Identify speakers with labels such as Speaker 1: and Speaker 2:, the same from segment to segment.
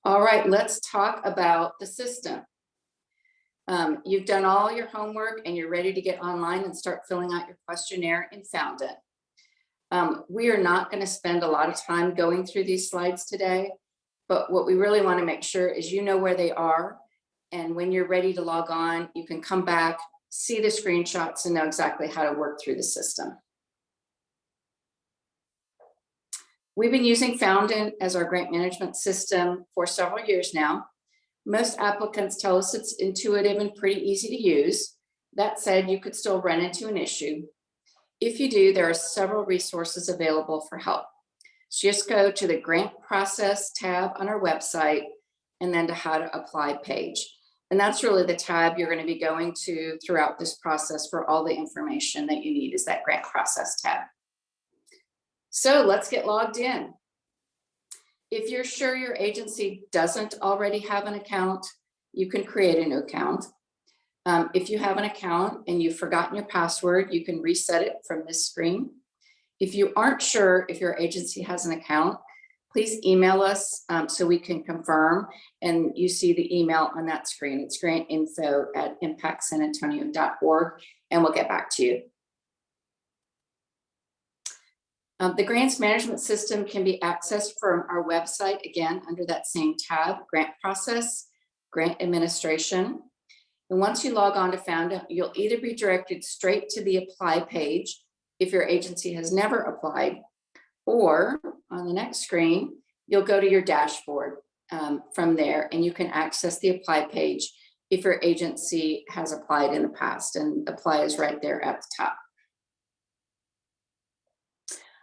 Speaker 1: All right, let's talk about the system. You've done all your homework and you're ready to get online and start filling out your questionnaire in Foundant. We are not going to spend a lot of time going through these slides today, but what we really want to make sure is you know where they are, and when you're ready to log on, you can come back, see the screenshots, and know exactly how to work through the system. We've been using Foundant as our grant management system for several years now. Most applicants tell us it's intuitive and pretty easy to use. That said, you could still run into an issue. If you do, there are several resources available for help. So just go to the grant process tab on our website and then to how to apply page. And that's really the tab you're going to be going to throughout this process for all the information that you need, is that grant process tab. So let's get logged in. If you're sure your agency doesn't already have an account, you can create a new account. If you have an account and you've forgotten your password, you can reset it from this screen. If you aren't sure if your agency has an account, please email us so we can confirm, and you see the email on that screen. It's grantinfo@impactsanantonio.org, and we'll get back to you. The grants management system can be accessed from our website, again, under that same tab, grant process, grant administration. And once you log on to Foundant, you'll either be directed straight to the apply page if your agency has never applied, or on the next screen, you'll go to your dashboard from there, and you can access the apply page if your agency has applied in the past, and apply is right there at the top.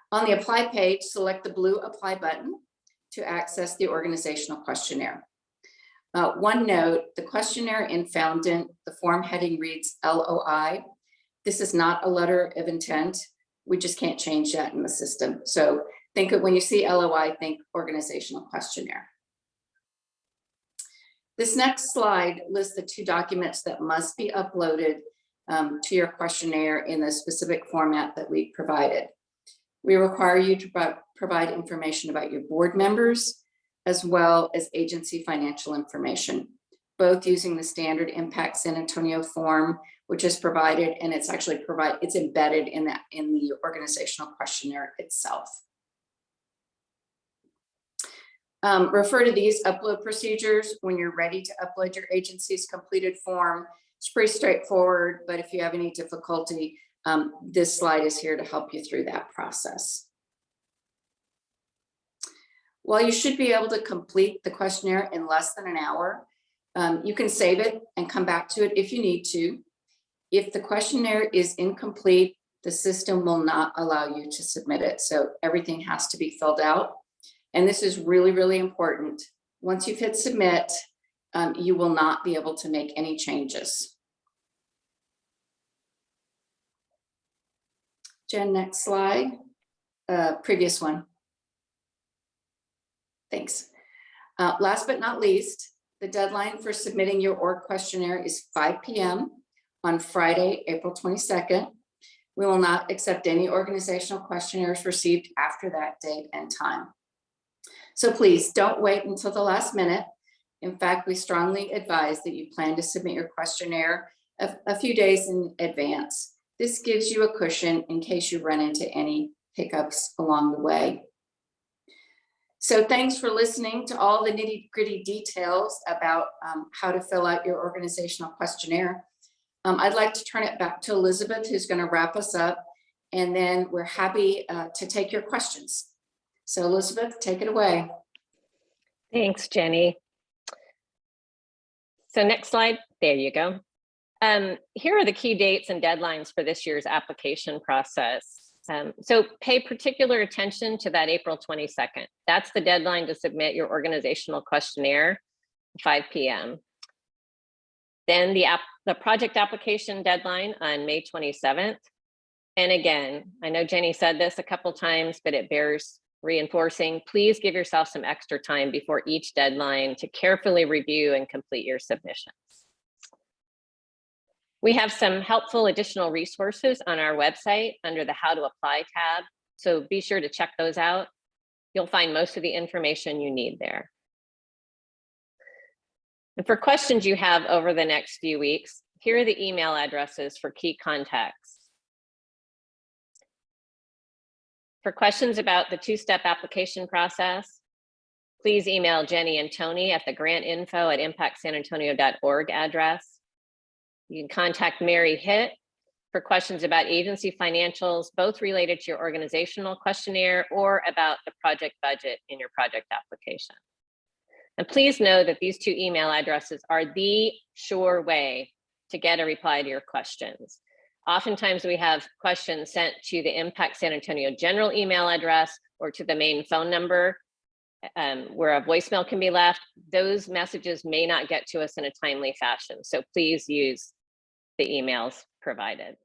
Speaker 1: On the apply page, select the blue apply button to access the organizational questionnaire. One note, the questionnaire in Foundant, the form heading reads LOI. This is not a letter of intent. We just can't change that in the system. So think of, when you see LOI, think organizational questionnaire. This next slide lists the 2 documents that must be uploaded to your questionnaire in the specific format that we provided. We require you to provide information about your board members, as well as agency financial information, both using the standard Impact San Antonio form, which is provided, and it's actually it's embedded in the organizational questionnaire itself. Refer to these upload procedures when you're ready to upload your agency's completed form. It's pretty straightforward, but if you have any difficulty, this slide is here to help you through that process. While you should be able to complete the questionnaire in less than an hour, you can save it and come back to it if you need to. If the questionnaire is incomplete, the system will not allow you to submit it. So everything has to be filled out. And this is really, really important. Once you've hit submit, you will not be able to make any changes. Jen, next slide. Previous one. Thanks. Last but not least, the deadline for submitting your org questionnaire is 5 p.m. on Friday, April 22nd. We will not accept any organizational questionnaires received after that date and time. So please don't wait until the last minute. In fact, we strongly advise that you plan to submit your questionnaire a few days in advance. This gives you a cushion in case you run into any hiccups along the way. So thanks for listening to all the nitty-gritty details about how to fill out your organizational questionnaire. I'd like to turn it back to Elizabeth, who's going to wrap us up, and then we're happy to take your questions. So Elizabeth, take it away.
Speaker 2: Thanks, Jenny. So next slide, there you go. Here are the key dates and deadlines for this year's application process. So pay particular attention to that April 22nd. That's the deadline to submit your organizational questionnaire, 5 p.m. Then the project application deadline on May 27th. And again, I know Jenny said this a couple times, but it bears reinforcing. Please give yourself some extra time before each deadline to carefully review and complete your submissions. We have some helpful additional resources on our website under the How to Apply tab, so be sure to check those out. You'll find most of the information you need there. And for questions you have over the next few weeks, here are the email addresses for key contacts. For questions about the two-step application process, please email Jenny and Tony at the grantinfo@impactsanantonio.org address. You can contact Mary Hitt for questions about agency financials, both related to your organizational questionnaire or about the project budget in your project application. And please know that these two email addresses are the sure way to get a reply to your questions. Oftentimes we have questions sent to the Impact San Antonio general email address or to the main phone number where a voicemail can be left. Those messages may not get to us in a timely fashion, so please use the emails provided.